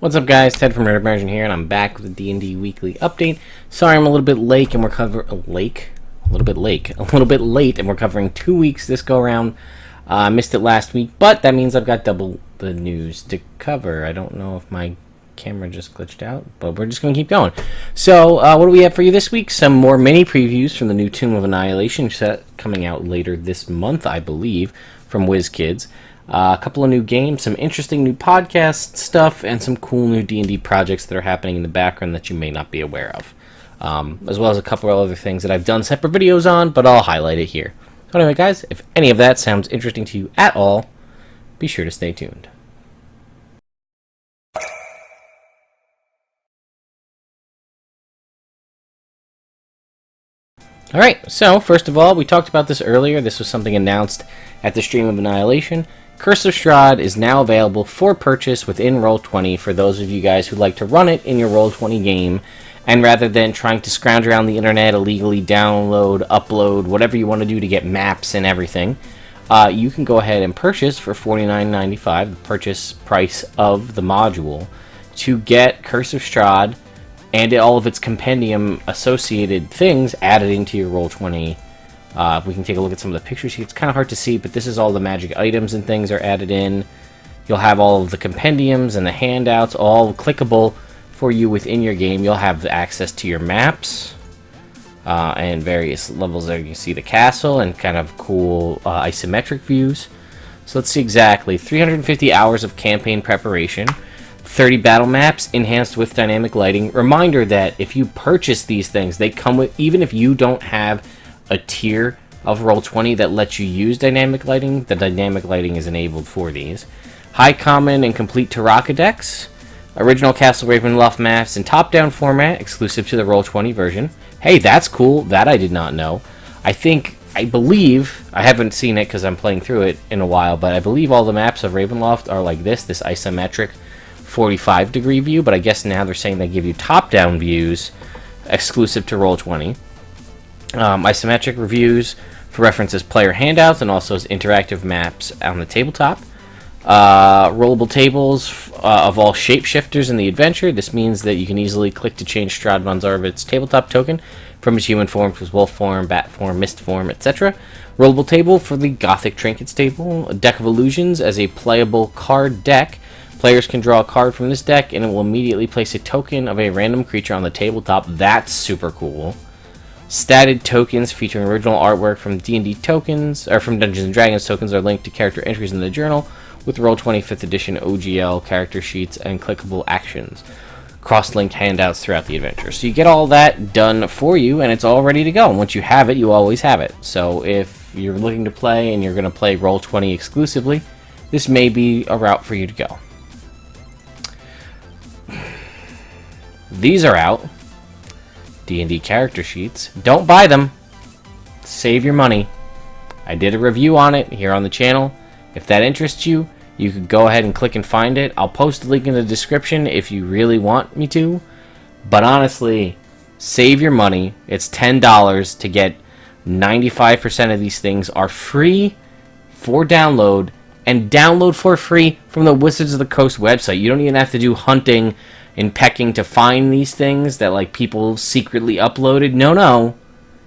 What's up, guys? Ted from Immersion here, and I'm back with a D&D weekly update. Sorry, I'm a little bit late, and we're covering a little bit late, and we're covering 2 weeks this go around. I missed it last week, but that means I've got double the news to cover. I don't know if my camera just glitched out, but we're just going to keep going. So, what do we have for you this week? Some more mini previews from the new Tomb of Annihilation set coming out later this month, I believe, from WizKids. A couple of new games, some interesting new podcast stuff, and some cool new D&D projects that are happening in the background that you may not be aware of. As well as a couple of other things that I've done separate videos on, but I'll highlight it here. So anyway, guys, if any of that sounds interesting to you at all, be sure to stay tuned. Alright, so first of all, we talked about this earlier. This was something announced at the Stream of Annihilation. Curse of Strahd is now available for purchase within Roll20 for those of you guys who like to run it in your Roll20 game, and rather than trying to scrounge around the internet, illegally download, upload, whatever you want to do to get maps and everything, you can go ahead and purchase for $49.95, the purchase price of the module, to get Curse of Strahd and all of its compendium associated things added into your Roll20. We can take a look at some of the pictures here. It's kind of hard to see, but this is all the magic items and things are added in. You'll have all of the compendiums and the handouts all clickable for you within your game. You'll have access to your maps and various levels there. You can see the castle and kind of cool isometric views. So let's see exactly. 350 hours of campaign preparation. 30 battle maps enhanced with dynamic lighting. Reminder that if you purchase these things, they come with, even if you don't have a tier of Roll20 that lets you use dynamic lighting, the dynamic lighting is enabled for these. High Common and Complete Taraka decks. Original Castle Ravenloft maps in top-down format, exclusive to the Roll20 version. Hey, that's cool. That I did not know. I believe, I haven't seen it because I'm playing through it in a while, but I believe all the maps of Ravenloft are like this isometric 45-degree view, but I guess now they're saying they give you top-down views exclusive to Roll20. Isometric reviews for references player handouts and also as interactive maps on the tabletop. Rollable tables of all shapeshifters in the adventure. This means that you can easily click to change Strahd von Zarvit's tabletop token from his human form to his wolf form, bat form, mist form, etc. Rollable table for the Gothic Trinkets table. A deck of illusions as a playable card deck. Players can draw a card from this deck and it will immediately place a token of a random creature on the tabletop. That's super cool. Statted tokens featuring original artwork from D&D tokens, or from Dungeons & Dragons tokens, are linked to character entries in the journal with Roll20 5th edition OGL character sheets and clickable actions. Cross-linked handouts throughout the adventure. So you get all that done for you, and it's all ready to go. And once you have it, you always have it. So if you're looking to play and you're going to play Roll20 exclusively, this may be a route for you to go. These are out. D&D Character Sheets. Don't buy them. Save your money. I did a review on it here on the channel. If that interests you, you could go ahead and click and find it. I'll post a link in the description if you really want me to. But honestly, save your money. It's $10 to get 95% of these things are free for download, and download for free from the Wizards of the Coast website. You don't even have to do hunting and pecking to find these things that like people secretly uploaded. No.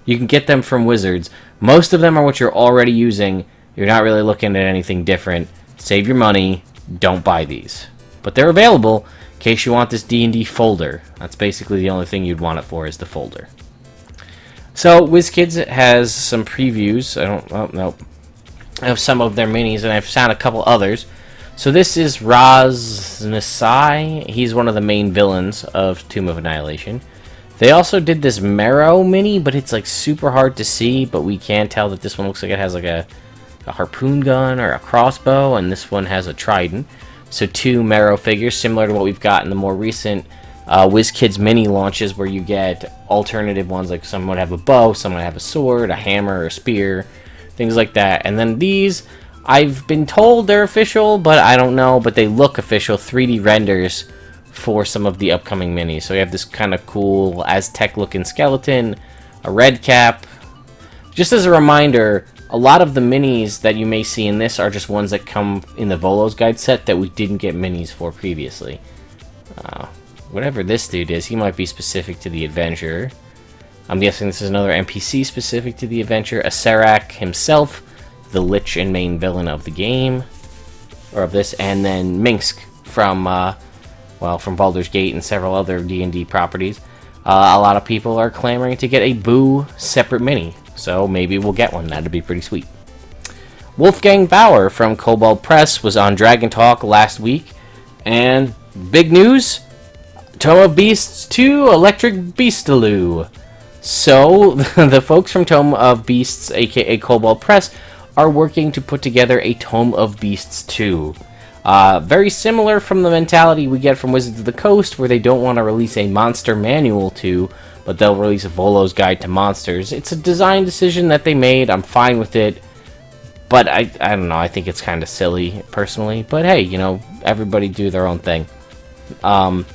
You can get them from Wizards. Most of them are what you're already using. You're not really looking at anything different. Save your money. Don't buy these. But they're available in case you want this D&D folder. That's basically the only thing you'd want it for, is the folder. So WizKids has some previews. I have some of their minis, and I've found a couple others. So this is Raz Nasai. He's one of the main villains of Tomb of Annihilation. They also did this Marrow mini, but it's like super hard to see, but we can tell that this one looks like it has like a harpoon gun or a crossbow, and this one has a trident. So 2 Marrow figures, similar to what we've got in the more recent WizKids mini launches, where you get alternative ones, like some would have a bow, some would have a sword, a hammer, a spear, things like that. And then these, I've been told they're official, but I don't know, but they look official 3D renders for some of the upcoming minis. So you have this kind of cool Aztec looking skeleton, a red cap. Just as a reminder, a lot of the minis that you may see in this are just ones that come in the Volo's Guide set that we didn't get minis for previously. Whatever this dude is, he might be specific to the adventure. I'm guessing this is another NPC specific to the adventure. Acerak himself, the lich and main villain of the game, or of this, and then Minsk from, from Baldur's Gate and several other D&D properties. A lot of people are clamoring to get a Boo separate mini, so maybe we'll get one. That'd be pretty sweet. Wolfgang Baur from Kobold Press was on Dragontalk last week, and big news, Tome of Beasts 2 Electric Beastaloo. So, the folks from Tome of Beasts, aka Kobold Press, are working to put together a Tome of Beasts 2. Very similar from the mentality we get from Wizards of the Coast, where they don't want to release a monster manual to, but they'll release a Volo's Guide to Monsters. It's a design decision that they made. I'm fine with it. But I don't know, I think it's kind of silly, personally. But hey, you know, everybody do their own thing. So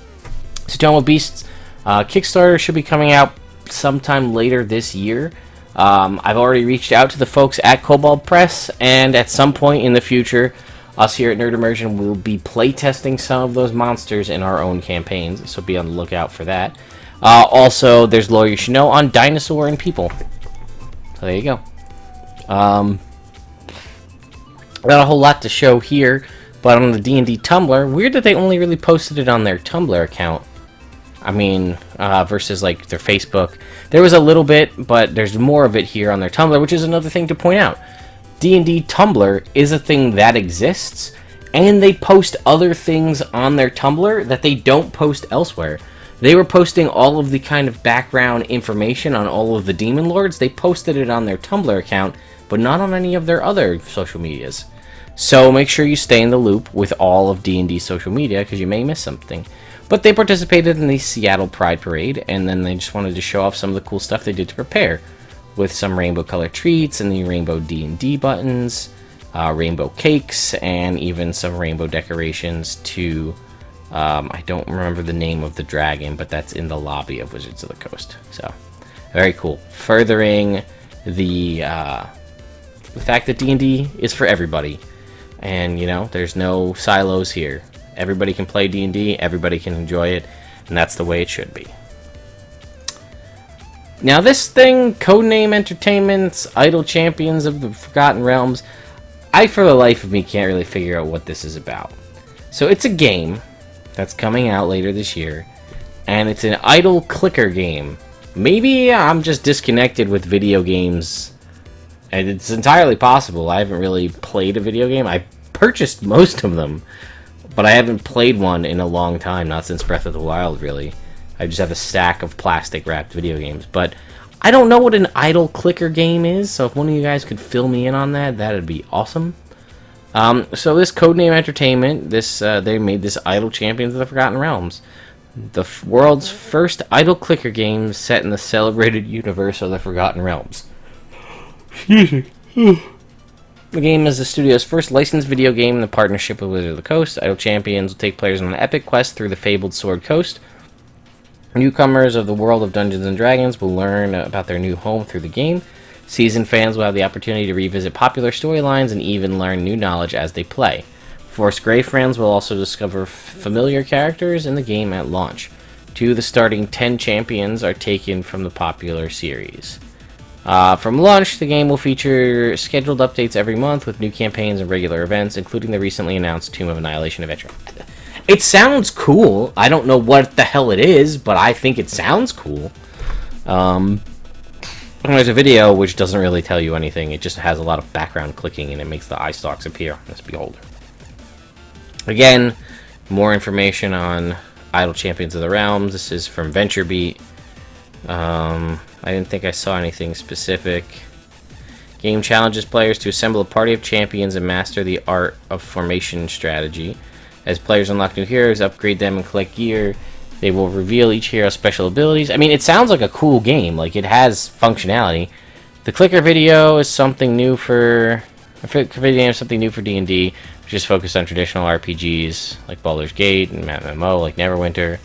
Tome of Beasts, Kickstarter should be coming out sometime later this year. I've already reached out to the folks at Kobold Press, and at some point in the future, us here at Nerd Immersion will be playtesting some of those monsters in our own campaigns, so be on the lookout for that. Also, there's Lore You Should Know on Dinosaur and People. So there you go. Not a whole lot to show here, but on the D&D Tumblr, weird that they only really posted it on their Tumblr account. I mean, versus like their Facebook. There was a little bit, but there's more of it here on their Tumblr, which is another thing to point out. D&D Tumblr is a thing that exists, and they post other things on their Tumblr that they don't post elsewhere. They were posting all of the kind of background information on all of the Demon Lords. They posted it on their Tumblr account, but not on any of their other social medias. So make sure you stay in the loop with all of D&D social media, because you may miss something. But they participated in the Seattle Pride Parade, and then they just wanted to show off some of the cool stuff they did to prepare, with some rainbow color treats and the rainbow D&D buttons, rainbow cakes, and even some rainbow decorations to, I don't remember the name of the dragon, but that's in the lobby of Wizards of the Coast. So, very cool. Furthering the fact that D&D is for everybody. And, you know, there's no silos here. Everybody can play D&D, everybody can enjoy it, and that's the way it should be. Now this thing, Codename Entertainment's Idle Champions of the Forgotten Realms, I for the life of me can't really figure out what this is about. So it's a game that's coming out later this year, and it's an idle clicker game. Maybe I'm just disconnected with video games, and it's entirely possible. I haven't really played a video game. I purchased most of them, but I haven't played one in a long time, not since Breath of the Wild, really. I just have a stack of plastic-wrapped video games, but I don't know what an idle clicker game is, so if one of you guys could fill me in on that, that'd be awesome. So this Codename Entertainment, they made this Idle Champions of the Forgotten Realms, the world's first idle clicker game set in the celebrated universe of the Forgotten Realms. Excuse me. The game is the studio's first licensed video game in the partnership with Wizards of the Coast. Idle Champions will take players on an epic quest through the fabled Sword Coast. Newcomers of the world of Dungeons & Dragons will learn about their new home through the game. Seasoned fans will have the opportunity to revisit popular storylines and even learn new knowledge as they play. Force Grey fans will also discover familiar characters in the game at launch. 2 of the starting 10 champions are taken from the popular series. From launch, the game will feature scheduled updates every month with new campaigns and regular events, including the recently announced Tomb of Annihilation adventure. It sounds cool. I don't know what the hell it is, but I think it sounds cool. There's a video which doesn't really tell you anything. It just has a lot of background clicking, and it makes the eye stalks appear on this beholder. Again, more information on Idle Champions of the Realms. This is from VentureBeat. I didn't think I saw anything specific. Game challenges players to assemble a party of champions and master the art of formation strategy. As players unlock new heroes, upgrade them, and collect gear, they will reveal each hero's special abilities. I mean, it sounds like a cool game. Like, it has functionality. The clicker video is something new for... something new for D&D, which is focused on traditional RPGs, like Baldur's Gate and MMO, like Neverwinter.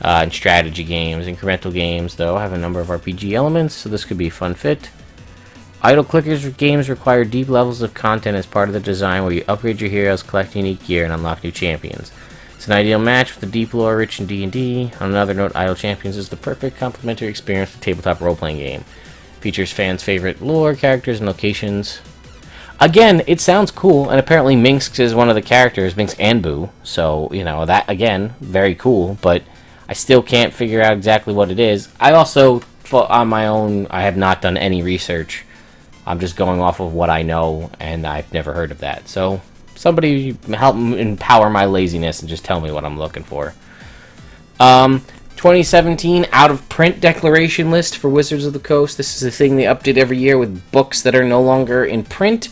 And strategy games. Incremental games, though, have a number of RPG elements, so this could be a fun fit. Idle clickers games require deep levels of content as part of the design, where you upgrade your heroes, collect unique gear, and unlock new champions. It's an ideal match with the deep lore rich in D&D. On another note, Idle Champions is the perfect complementary experience for tabletop role-playing game. Features fans' favorite lore, characters, and locations. Again, it sounds cool, and apparently Minsk is one of the characters, Minsk and Boo. So, you know, that, again, very cool, but I still can't figure out exactly what it is. I also, on my own, I have not done any research. I'm just going off of what I know, and I've never heard of that. So, somebody help empower my laziness and just tell me what I'm looking for. 2017 out-of-print declaration list for Wizards of the Coast. This is a thing they update every year with books that are no longer in print.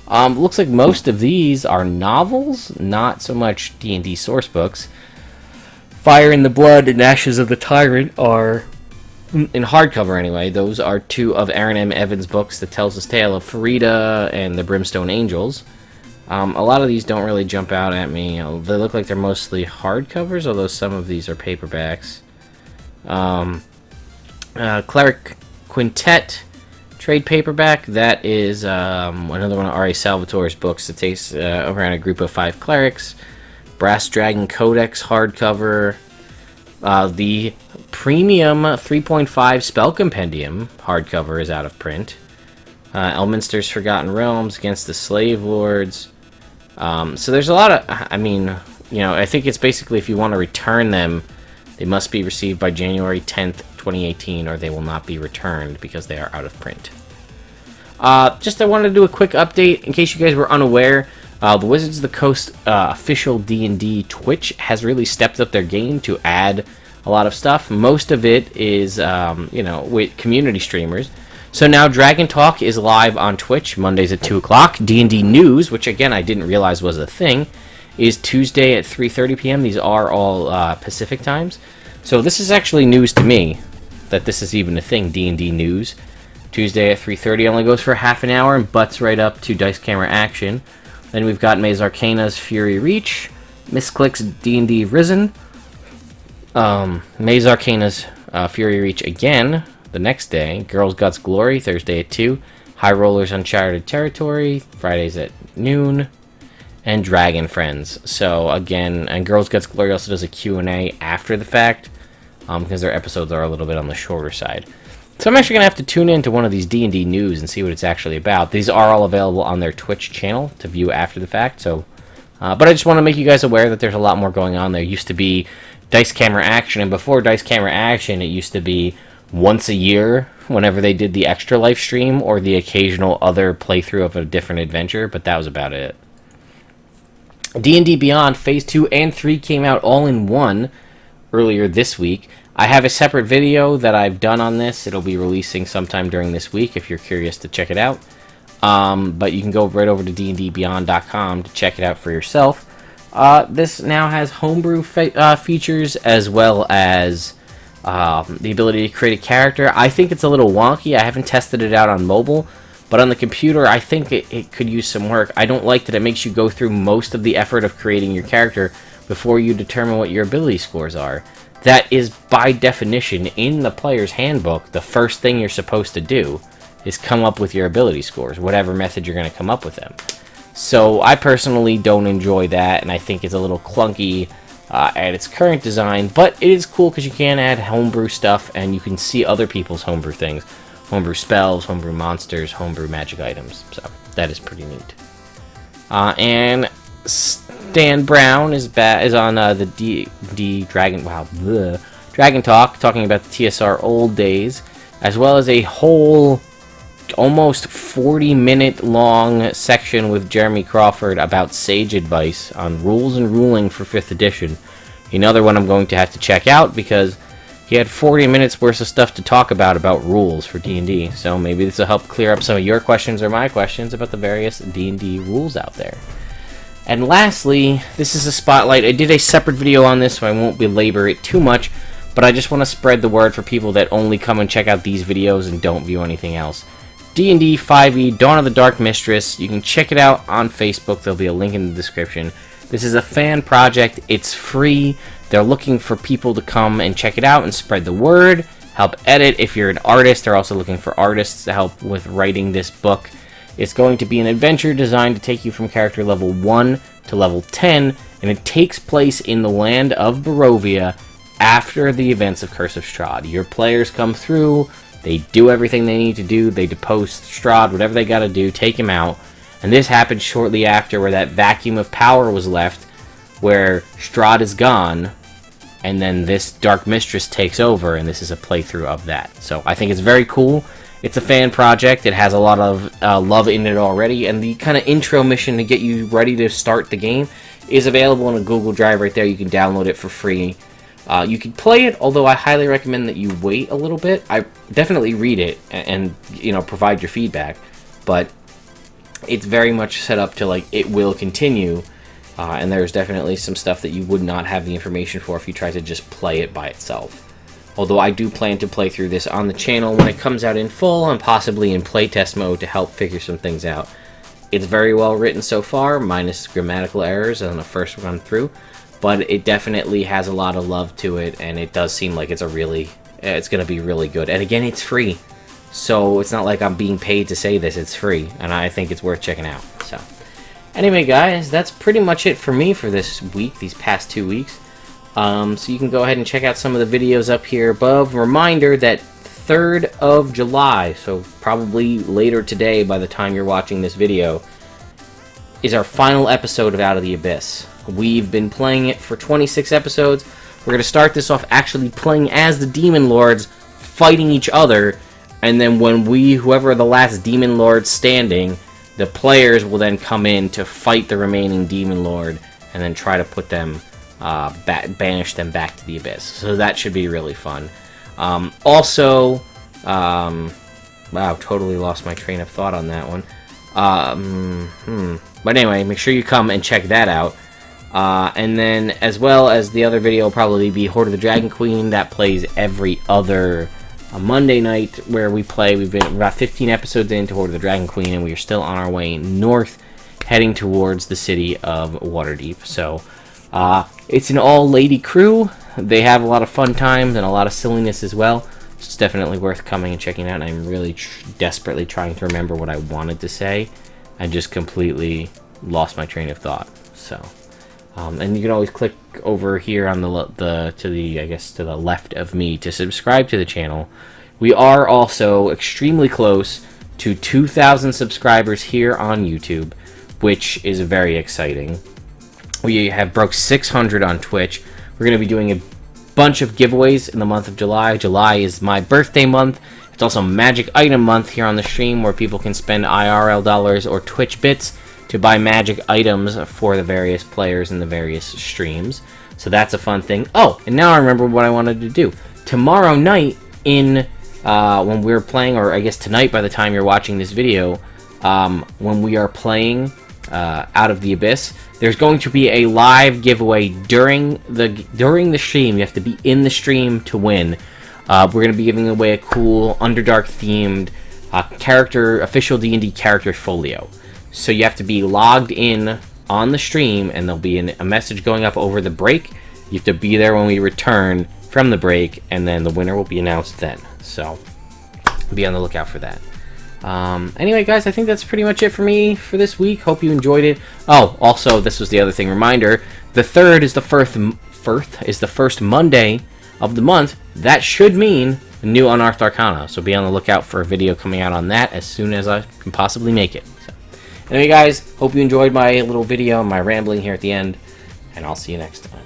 Looks like most of these are novels, not so much D&D source books. Fire in the Blood and Ashes of the Tyrant are, in hardcover anyway, those are two of Aaron M. Evans' books that tells the tale of Farida and the Brimstone Angels. A lot of these don't really jump out at me. They look like they're mostly hardcovers, although some of these are paperbacks. Cleric Quintet trade paperback. That is another one of R.A. Salvatore's books that takes around a group of 5 clerics. Brass Dragon Codex hardcover. The premium 3.5 Spell Compendium hardcover is out of print. Elminster's Forgotten Realms Against the Slave Lords. So there's a lot of, I mean, you know, I think it's basically if you want to return them, they must be received by January 10th, 2018, or they will not be returned because they are out of print. I wanted to do a quick update in case you guys were unaware. The Wizards of the Coast official D&D Twitch has really stepped up their game to add a lot of stuff. Most of it is, you know, with community streamers. So now Dragontalk is live on Twitch Mondays at 2 o'clock. D&D News, which again I didn't realize was a thing, is Tuesday at 3:30 p.m. These are all Pacific times. So this is actually news to me that this is even a thing, D&D News. Tuesday at 3:30 only goes for half an hour and butts right up to Dice Camera Action. Then we've got Maze Arcana's Fury Reach, Misclick's D&D Risen, Maze Arcana's Fury Reach again the next day, Girls Guts Glory Thursday at 2, High Rollers Uncharted Territory Fridays at noon, and Dragon Friends. So again, and Girls Guts Glory also does a Q&A after the fact, because their episodes are a little bit on the shorter side. So I'm actually going to have to tune into one of these D&D news and see what it's actually about. These are all available on their Twitch channel to view after the fact. So, but I just want to make you guys aware that there's a lot more going on. There used to be Dice Camera Action, and before Dice Camera Action, it used to be once a year whenever they did the extra live stream or the occasional other playthrough of a different adventure, but that was about it. D&D Beyond Phase 2 and 3 came out all in one earlier this week. I have a separate video that I've done on this. It'll be releasing sometime during this week if you're curious to check it out. But you can go right over to dndbeyond.com to check it out for yourself. This now has homebrew features as well as the ability to create a character. I think it's a little wonky. I haven't tested it out on mobile, but on the computer I think it could use some work. I don't like that it makes you go through most of the effort of creating your character before you determine what your ability scores are. That is, by definition, in the player's handbook, the first thing you're supposed to do is come up with your ability scores, whatever method you're going to come up with them. So I personally don't enjoy that, and I think it's a little clunky at its current design, but it is cool because you can add homebrew stuff, and you can see other people's homebrew things. Homebrew spells, homebrew monsters, homebrew magic items. So that is pretty neat. And Dan Brown is on the D&D Dragontalk, talking about the TSR old days, as well as a whole almost 40-minute long section with Jeremy Crawford about sage advice on rules and ruling for 5th edition. Another one I'm going to have to check out because he had 40 minutes worth of stuff to talk about rules for D&D. So maybe this will help clear up some of your questions or my questions about the various D&D rules out there. And lastly, this is a spotlight. I did a separate video on this, so I won't belabor it too much, but I just want to spread the word for people that only come and check out these videos and don't view anything else. D&D 5e Dawn of the Dark Mistress. You can check it out on Facebook. There'll be a link in the description. This is a fan project. It's free. They're looking for people to come and check it out and spread the word, help edit. If you're an artist, they're also looking for artists to help with writing this book. It's going to be an adventure designed to take you from character level 1 to level 10 and it takes place in the land of Barovia after the events of Curse of Strahd. Your players come through, they do everything they need to do, they depose Strahd, whatever they gotta do, take him out, and this happened shortly after where that vacuum of power was left, where Strahd is gone, and then this Dark Mistress takes over, and this is a playthrough of that. So I think it's very cool. It's a fan project. It has a lot of love in it already, and the kind of intro mission to get you ready to start the game is available on a Google Drive right there. You can download it for free. You can play it, although I highly recommend that you wait a little bit. I definitely read it and you know, provide your feedback, but it's very much set up to like it will continue, and there's definitely some stuff that you would not have the information for if you try to just play it by itself. Although I do plan to play through this on the channel when it comes out in full and possibly in playtest mode to help figure some things out. It's very well written so far, minus grammatical errors on the first run through, but it definitely has a lot of love to it, and it does seem like it's going to be really good. And again, it's free, so it's not like I'm being paid to say this. It's free, and I think it's worth checking out. So anyway, guys, that's pretty much it for me for this week, these past 2 weeks. So you can go ahead and check out some of the videos up here above. Reminder that 3rd of July, so probably later today by the time you're watching this video, is our final episode of Out of the Abyss. We've been playing it for 26 episodes. We're going to start this off actually playing as the Demon Lords, fighting each other, and then when whoever are the last Demon Lord standing, the players will then come in to fight the remaining Demon Lord, and then try to put them banish them back to the Abyss. So that should be really fun. Wow, totally lost my train of thought on that one. But anyway, make sure you come and check that out. And then, as well as the other video will probably be Horde of the Dragon Queen. That plays every other Monday night where we play. We've been about 15 episodes into Horde of the Dragon Queen, and we are still on our way north, heading towards the city of Waterdeep. So, it's an all-lady crew. They have a lot of fun times and a lot of silliness as well. So it's definitely worth coming and checking out. And I'm really desperately trying to remember what I wanted to say. I just completely lost my train of thought. So, and you can always click over here on to the left of me to subscribe to the channel. We are also extremely close to 2,000 subscribers here on YouTube, which is very exciting. We have broke 600 on Twitch. We're going to be doing a bunch of giveaways in the month of July. July is my birthday month. It's also Magic Item Month here on the stream, where people can spend IRL dollars or Twitch bits to buy magic items for the various players in the various streams. So that's a fun thing. Oh, and now I remember what I wanted to do. Tomorrow night when we're playing, or I guess tonight by the time you're watching this video, when we are playing Out of the Abyss, there's going to be a live giveaway during the stream. You have to be in the stream to win. We're going to be giving away a cool Underdark themed official D&D character folio. So you have to be logged in on the stream, and there'll be a message going up over the break. You have to be there when we return from the break, and then the winner will be announced then. So be on the lookout for that. Anyway, guys, I think that's pretty much it for me for this week. Hope you enjoyed it. Oh, also, this was the other thing. Reminder: the 3rd is the first Monday of the month. That should mean a new Unearthed Arcana. So be on the lookout for a video coming out on that as soon as I can possibly make it. So, anyway, guys, hope you enjoyed my little video, my rambling here at the end, and I'll see you next time.